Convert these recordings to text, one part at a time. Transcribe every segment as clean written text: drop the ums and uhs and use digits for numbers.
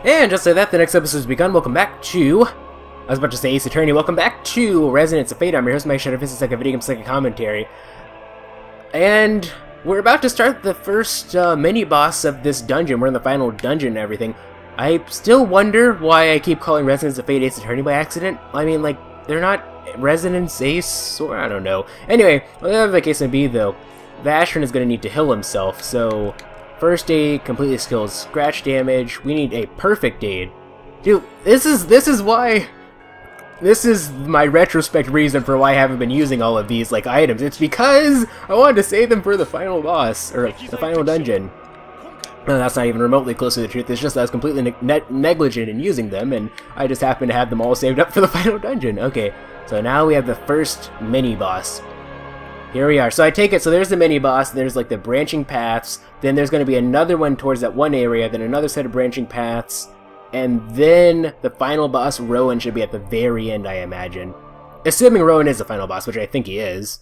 And just like that, the next episode has begun. Welcome back to... I was about to say Ace Attorney. Welcome back to Resonance of Fate. I'm your host, MegaShadowFist. It's like a video game, it's like a commentary. And we're about to start the first mini-boss of this dungeon. We're in the final dungeon and everything. I still wonder why I keep calling Resonance of Fate Ace Attorney by accident. I mean, like, they're not Resonance Ace, or I don't know. Anyway, whatever the case may be, though, Vashyron is going to need to heal himself, so... First aid, completely skilled scratch damage. We need a perfect aid. Dude, this is why... This is my retrospect reason for why I haven't been using all of these, like, items. It's because I wanted to save them for the final boss, or the final dungeon. No, that's not even remotely close to the truth. It's just that I was completely negligent in using them, and I just happened to have them all saved up for the final dungeon. Okay, so now we have the first mini-boss. Here we are. So I take it, so there's the mini-boss, there's like the branching paths, then there's going to be another one towards that one area, then another set of branching paths, and then the final boss, Rowan, should be at the very end, I imagine. Assuming Rowan is the final boss, which I think he is.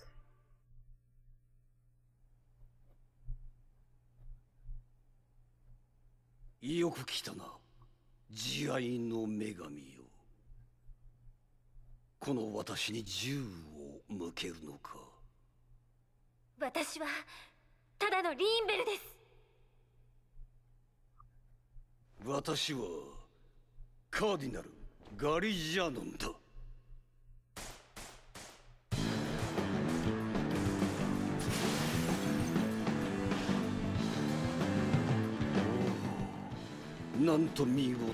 なんと見事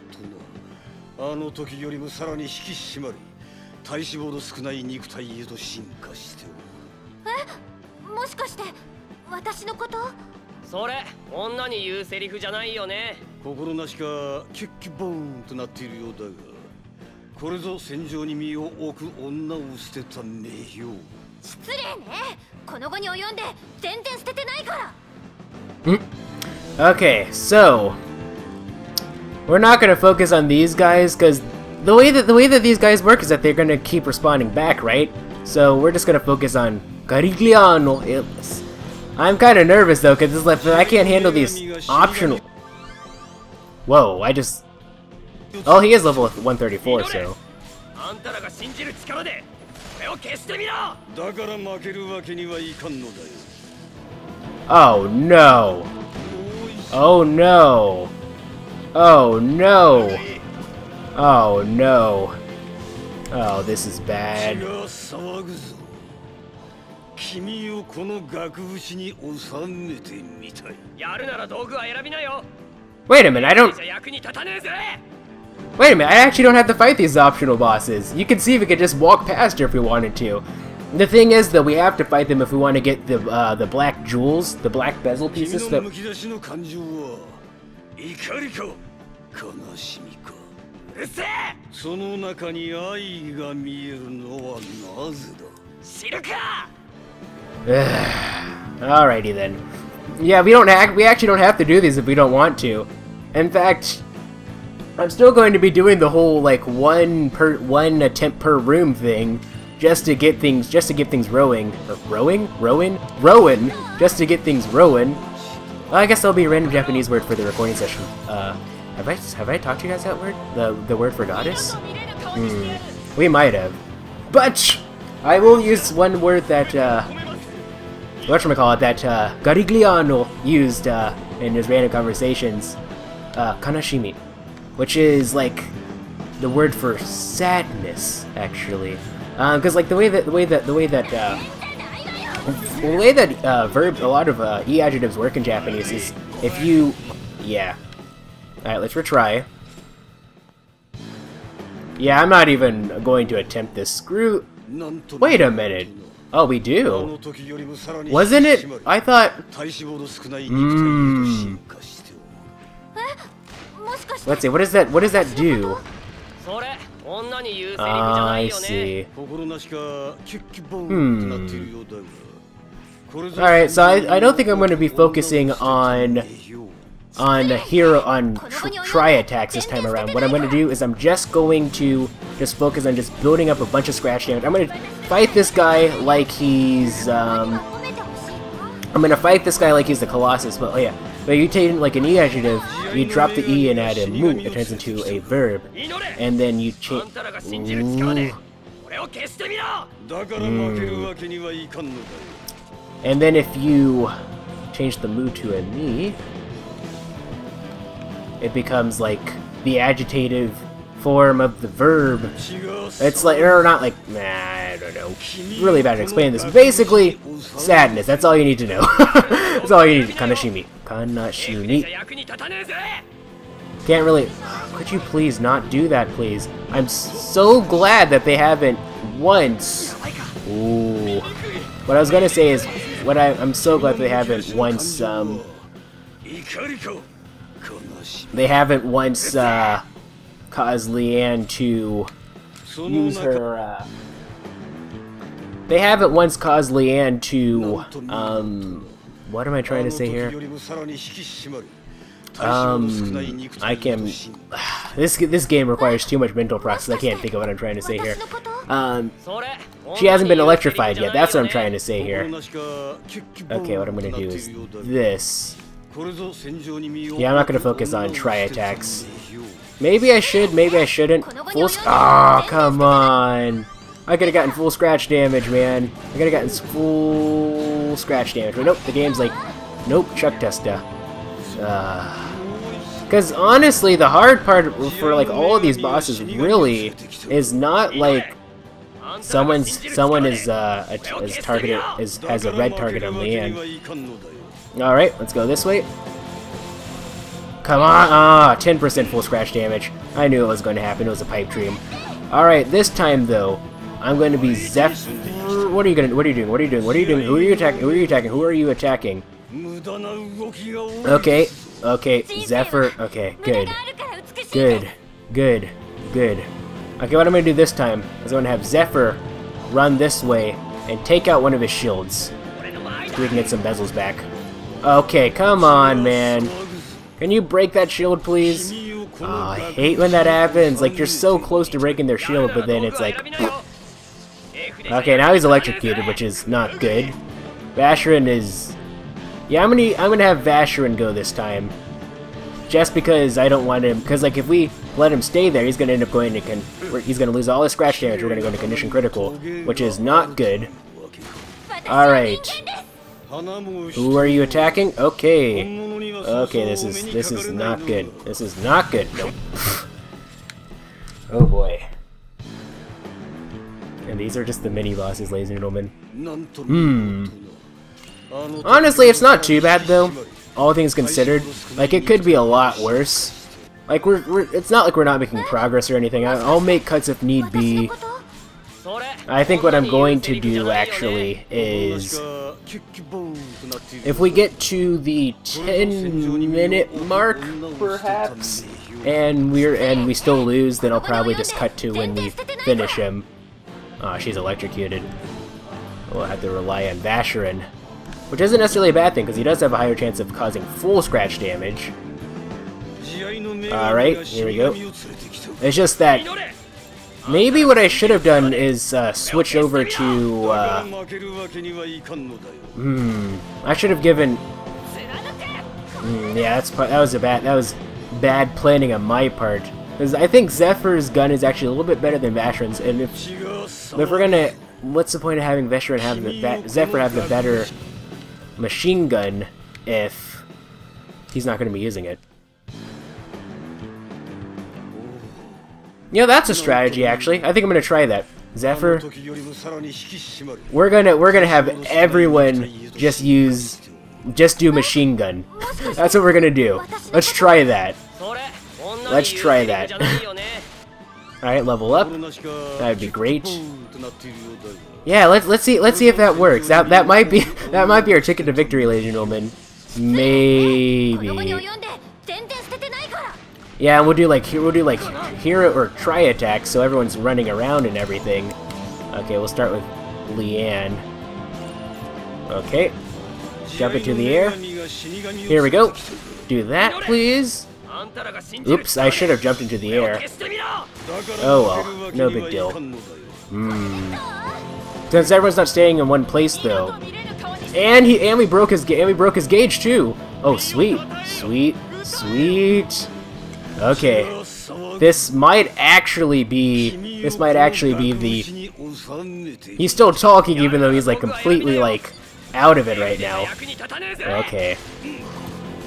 な。あの時よりもさらに引き締まり、体脂肪の少ない肉体へと進化しておる。え、もしかして私のこと？それ女に言うセリフじゃないよね。心なしかキュッキュボーンとなっているようだが、これぞ戦場に身を置く女を捨てた名誉。失礼ね。この後に及んで全然捨ててないから。Okay, so we're not gonna focus on these guys because the way that these guys work is that they're gonna keep responding back, right? So we're just gonna focus on Carigliano. I'm kind of nervous though because it's like I can't handle these optional. Whoa! I just. Oh, he is level 134, so. Oh no! Oh no! Oh no! Oh no! Oh, this is bad. Wait a minute, I don't... Wait a minute, I actually don't have to fight these optional bosses. You can see if we could just walk past her if we wanted to. The thing is, though, we have to fight them if we want to get the black jewels, the black bezel pieces that... Alrighty then. Yeah, we actually don't have to do these if we don't want to. In fact, I'm still going to be doing the whole like one attempt per room thing just to get things rowing. Or rowing, just to get things rowing. Well, I guess that'll be a random Japanese word for the recording session. Have I talked to you guys that word? The word for goddess? We might have. But I will use one word that whatchamacallit, that Carigliano used in his random conversations. Kanashimi. Which is like the word for sadness, actually. Because like the way that verb, a lot of e adjectives work in Japanese is if you, yeah. All right, let's retry. Yeah, I'm not even going to attempt this. Screw. Wait a minute. Oh, we do. Wasn't it? I thought. Let's see. What does that do? I see. Alright, so I don't think I'm going to be focusing on try attacks this time around. What I'm going to do is I'm just going to focus on just building up a bunch of scratch damage. I'm going to fight this guy like he's the Colossus, but oh yeah, But you take like an E adjective, you drop the E and add a mu, it turns into a verb. And then you change... And then if you change the mu to a ni, it becomes like the adjective form of the verb. It's like, or not like, nah, I don't know. Really bad at explaining this. Basically, sadness. That's all you need to know. That's all you need. Kanashimi. Kanashimi. Can't really... Could you please not do that, please? I'm so glad that they haven't once... Ooh. What I was gonna say is, I'm so glad they haven't once, they haven't once, caused Leanne to use her, they haven't once caused Leanne to, what am I trying to say here? I can... This game requires too much mental process. I can't think of what I'm trying to say here. She hasn't been electrified yet. That's what I'm trying to say here. Okay, what I'm gonna do is this. Yeah, I'm not gonna focus on tri-attacks. Maybe I should, maybe I shouldn't. Oh, come on. I could've gotten full scratch damage, man. I could've gotten full scratch damage. But nope, the game's like, nope, Chuck Testa. Because honestly, the hard part for like all of these bosses really is not like someone is targeted has a red target on Leanne. All right, let's go this way. Come on! 10% full scratch damage. I knew it was going to happen. It was a pipe dream. All right, this time though, I'm going to be Zephyr. What are you doing? What are you doing? What are you doing? What are you doing? Who are you attacking? Who are you attacking? Who are you attacking? Okay, okay, Zephyr. Okay, good. Good, good, good. Okay, what I'm gonna do this time is I'm gonna have Zephyr run this way and take out one of his shields so we can get some bezels back. Okay, come on, man. Can you break that shield, please? Oh, I hate when that happens. Like, you're so close to breaking their shield, but then it's like... Okay, now he's electrocuted, which is not good. Vashyron is... Yeah, I'm gonna have Vashyron go this time. Just because I don't want him... Because, like, if we let him stay there, he's gonna end up going to... He's gonna lose all his scratch damage. We're gonna go into condition critical, which is not good. Alright. Who are you attacking? Okay. Okay, this is not good. This is not good. Nope. Oh boy. And these are just the mini bosses, ladies and gentlemen. Honestly, it's not too bad though. All things considered, like it could be a lot worse. Like it's not like we're not making progress or anything. I'll make cuts if need be. I think what I'm going to do actually is, if we get to the 10-minute mark, perhaps, and we still lose, then I'll probably just cut to when we finish him. Oh, she's electrocuted. We'll have to rely on Vashyron, which isn't necessarily a bad thing because he does have a higher chance of causing full scratch damage. All right, here we go. It's just that. Maybe what I should have done is switch over to. I should have given. Yeah, that was bad planning on my part. Because I think Zephyr's gun is actually a little bit better than Vashyron's, and if we're gonna, what's the point of having Vashyron have Zephyr have the better machine gun if he's not gonna be using it? You know, that's a strategy, actually. I think I'm gonna try that. Zephyr, we're gonna have everyone just do machine gun. That's what we're gonna do. Let's try that. Let's try that. Alright, level up. That'd be great. Yeah, let's see if that works. That might be our ticket to victory, ladies and gentlemen. Maybe. Yeah, and we'll do like hero or try attacks, so everyone's running around and everything. Okay, we'll start with Leanne. Okay, jump into the air. Here we go. Do that, please. Oops, I should have jumped into the air. Oh well, no big deal. Since everyone's not staying in one place though, and we broke his gauge too. Oh, sweet. Sweet. Sweet. Okay. This might actually be... This might actually be the... He's still talking even though he's like completely like out of it right now. Okay.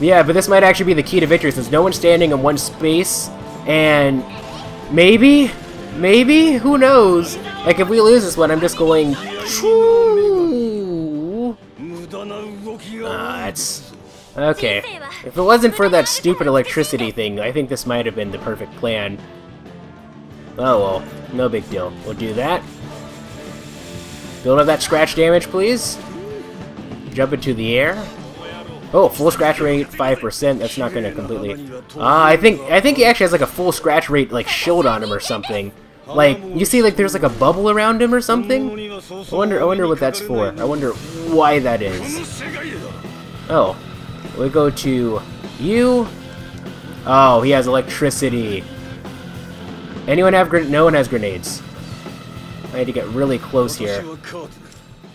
Yeah, but this might actually be the key to victory since no one's standing in one space. And... Maybe? Maybe? Who knows? Like if we lose this one, I'm just going... That's... Okay. If it wasn't for that stupid electricity thing, I think this might have been the perfect plan. Oh well, no big deal. We'll do that. Build up that scratch damage, please. Jump into the air. Oh, full scratch rate, 5%. That's not gonna completely... I think he actually has like a full scratch rate like shield on him or something. Like you see, like there's like a bubble around him or something. I wonder what that's for. I wonder why that is. Oh. We go to you. Oh, he has electricity. Anyone have no one has grenades. I had to get really close here.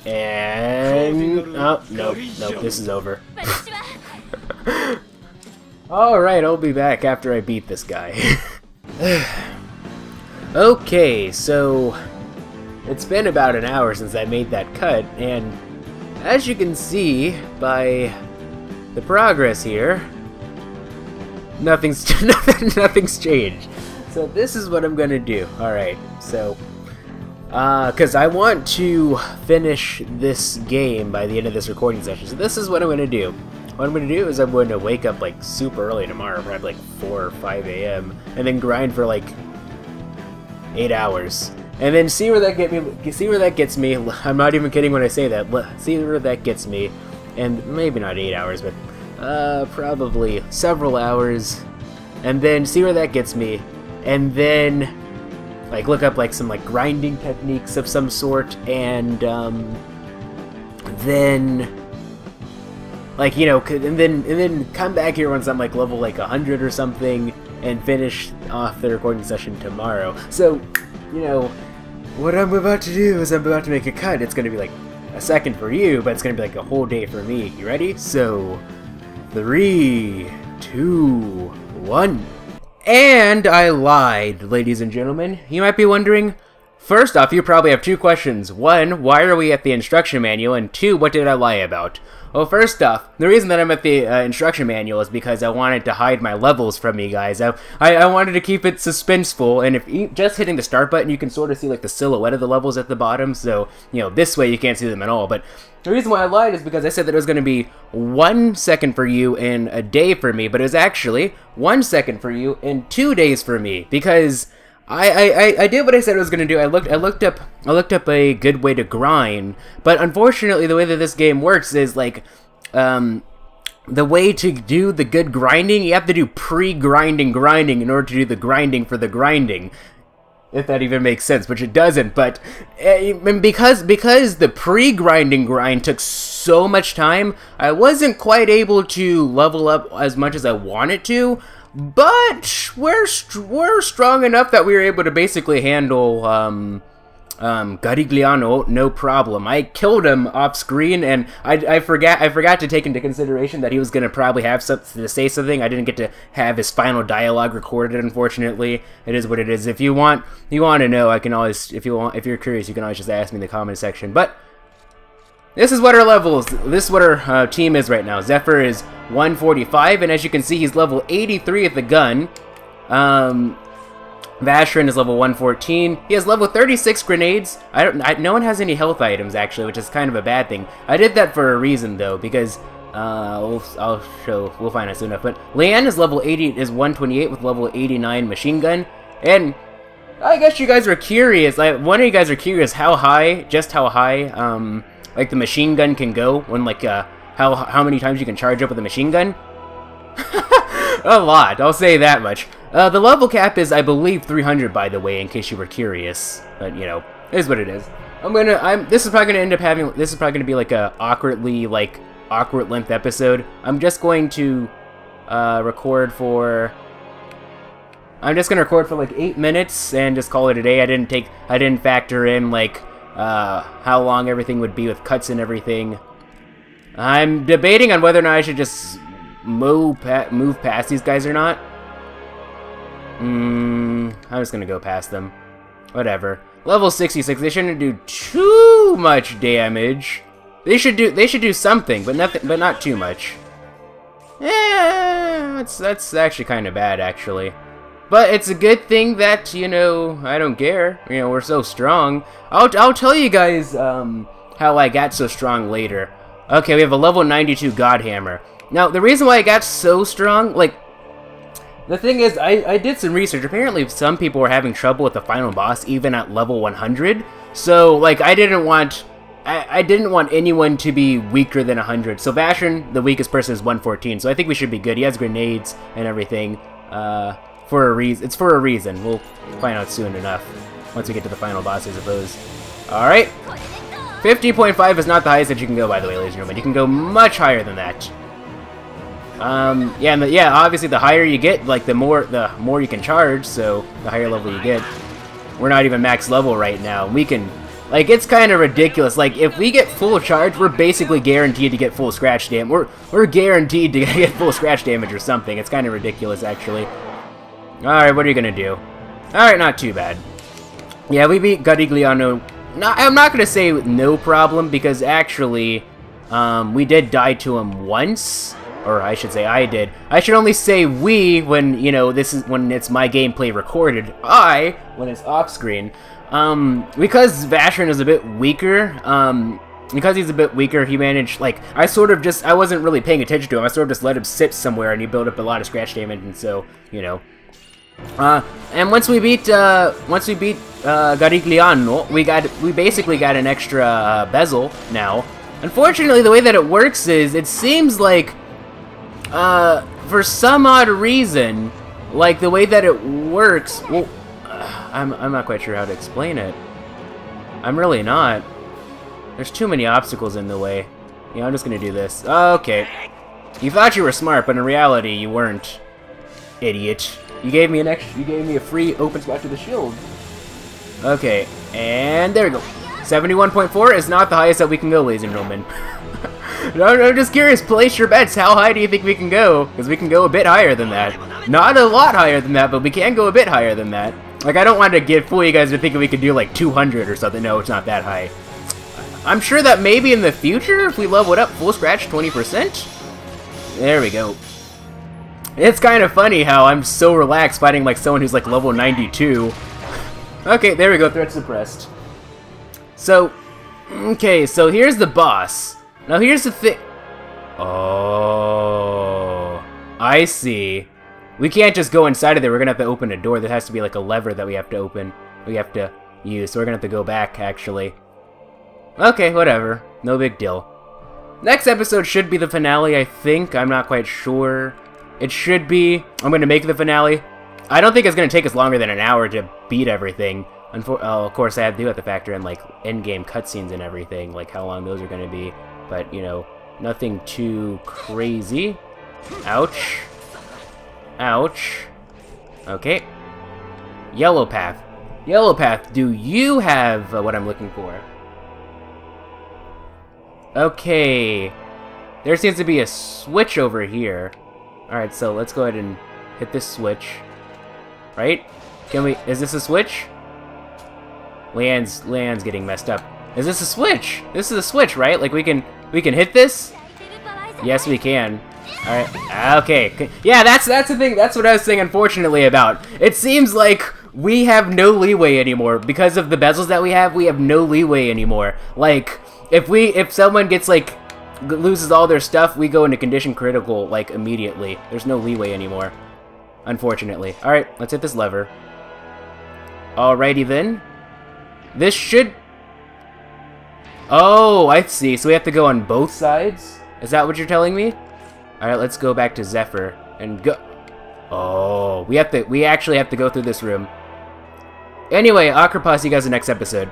And oh no, this is over. Alright, I'll be back after I beat this guy. Okay, so it's been about an hour since I made that cut, and as you can see by the progress here, nothing's changed. So this is what I'm gonna do. Alright, so because I want to finish this game by the end of this recording session. So this is what I'm gonna do. What I'm gonna do is I'm going to wake up like super early tomorrow, probably like 4 or 5 a.m. and then grind for like 8 hours. And then see where that gets me. I'm not even kidding when I say that. See where that gets me. And maybe not 8 hours, but probably several hours, and then see where that gets me, and then like look up like some like grinding techniques of some sort, and then like and then come back here once I'm like level like 100 or something, and finish off the recording session tomorrow. So what I'm about to do is I'm about to make a cut. It's gonna be like a second for you, but it's gonna be like a whole day for me. You ready? So 3, 2, 1. And I lied, ladies and gentlemen. You might be wondering, first off, you probably have 2 questions. 1, why are we at the instruction manual? And 2, what did I lie about? Well, first off, the reason that I'm at the instruction manual is because I wanted to hide my levels from you guys. I wanted to keep it suspenseful, and if just hitting the start button, you can sort of see like the silhouette of the levels at the bottom, so, this way you can't see them at all. But the reason why I lied is because I said that it was going to be 1 second for you and a day for me, but it was actually 1 second for you and 2 days for me, because I did what I said I was gonna do. I looked up a good way to grind, but unfortunately the way that this game works is like the way to do the good grinding, you have to do pre-grinding grinding in order to do the grinding for the grinding. If that even makes sense, which it doesn't, but because the pre-grinding grind took so much time, I wasn't quite able to level up as much as I wanted to. But we're strong enough that we were able to basically handle Garigliano no problem. I killed him off screen, and I forgot to take into consideration that he was gonna probably have something to say something. I didn't get to have his final dialogue recorded, unfortunately. It is what it is. If you want to know, I can always, if you're curious, you can always just ask me in the comment section. But this is what our levels. This is what our team is right now. Zephyr is 145, and as you can see, he's level 83 at the gun. Vashyron is level 114. He has level 36 grenades. No one has any health items actually, which is kind of a bad thing. I did that for a reason though, because we'll find out soon enough. But Leanne is level 128 with level 89 machine gun, and I guess you guys are curious. Like one of you guys are curious how high like the machine gun can go when like how many times you can charge up with a machine gun. A lot, I'll say that much. The level cap is, I believe, 300, by the way, in case you were curious. But it is what it is. This is probably gonna be like a awkward length episode. I'm just going to record for like 8 minutes and just call it a day. I didn't factor in like how long everything would be with cuts and everything. I'm debating on whether or not I should just move past these guys or not. I'm just gonna go past them. Whatever. Level 66. They shouldn't do too much damage. They should do something, but not too much. Yeah, that's actually kind of bad, actually. But it's a good thing that, you know, I don't care. You know, we're so strong. I'll tell you guys how I got so strong later. Okay, we have a level 92 God Hammer. Now, the reason why I got so strong, like, the thing is, I did some research. Apparently, some people were having trouble with the final boss, even at level 100. So, like, I didn't want anyone to be weaker than 100. So, Vashyron, the weakest person, is 114. So, I think we should be good. He has grenades and everything. For a reason. It's for a reason. We'll find out soon enough. Once we get to the final boss, I suppose. Alright. 50.5 is not the highest that you can go, by the way, ladies and gentlemen. You can go much higher than that. Yeah, obviously the higher you get, like, the more you can charge, so the higher level you get. We're not even max level right now. We can, like, it's kind of ridiculous. Like, if we get full charge, we're basically guaranteed to get full scratch damage. We're guaranteed to get full scratch damage or something. It's kind of ridiculous, actually. Alright, what are you gonna do? Alright, not too bad. Yeah, we beat Garigliano. No, I'm not gonna say no problem, because actually, we did die to him once. Or I should say I did. I should only say we when, you know, when it's my gameplay recorded. I, when it's off screen. Because Vashyron is a bit weaker, because he's a bit weaker, he managed, like, I wasn't really paying attention to him. I sort of just let him sit somewhere and he built up a lot of scratch damage, and so, you know. And once we beat Garigliano, we basically got an extra Basel now. Unfortunately, the way that it works is, it seems like, for some odd reason, like, the way that it works, well, I'm not quite sure how to explain it. I'm really not. There's too many obstacles in the way. Yeah, I'm just gonna do this. Okay. You thought you were smart, but in reality, you weren't. Idiot. You gave me a free open spot to the shield. Okay, and there we go. 71.4 is not the highest that we can go, ladies and gentlemen. No, I'm just curious. Place your bets. How high do you think we can go? Because we can go a bit higher than that. Not a lot higher than that, but we can go a bit higher than that. Like, I don't want to fool you guys into thinking we could do like 200 or something. No, it's not that high. I'm sure that maybe in the future, if we level it up, full scratch 20%. There we go. It's kind of funny how I'm so relaxed fighting like someone who's like level 92. Okay, there we go. Threat suppressed. So, okay, so here's the boss. Now here's the thing. Oh, I see. We can't just go inside of there. We're gonna have to open a door. There has to be like a lever that we have to open. We have to use. So we're gonna have to go back, actually. Okay, whatever. No big deal. Next episode should be the finale, I think. I'm not quite sure. It should be. I'm gonna make the finale. I don't think it's gonna take us longer than an hour to beat everything. Of course, I do have to factor in like in-game cutscenes and everything, like how long those are gonna be. But you know, nothing too crazy. Ouch. Ouch. Okay. Yellow path. Yellow path. Do you have what I'm looking for? Okay. There seems to be a switch over here. Alright, so let's go ahead and hit this switch. Right? Can we... Is this a switch? Leanne's getting messed up. Is this a switch? This is a switch, right? Like we can hit this? Yes, we can. Alright. Okay. Yeah, that's the thing. That's what I was saying, unfortunately, about. It seems like we have no leeway anymore. Because of the bezels that we have no leeway anymore. Like, if someone gets, like, loses all their stuff, we go into condition critical, like, immediately. There's no leeway anymore. Unfortunately. Alright, let's hit this lever. Alrighty then. This should... Oh, I see. So we have to go on both sides? Is that what you're telling me? Alright, let's go back to Zephyr and go... Oh, we actually have to go through this room. Anyway, I'll see you guys in the next episode.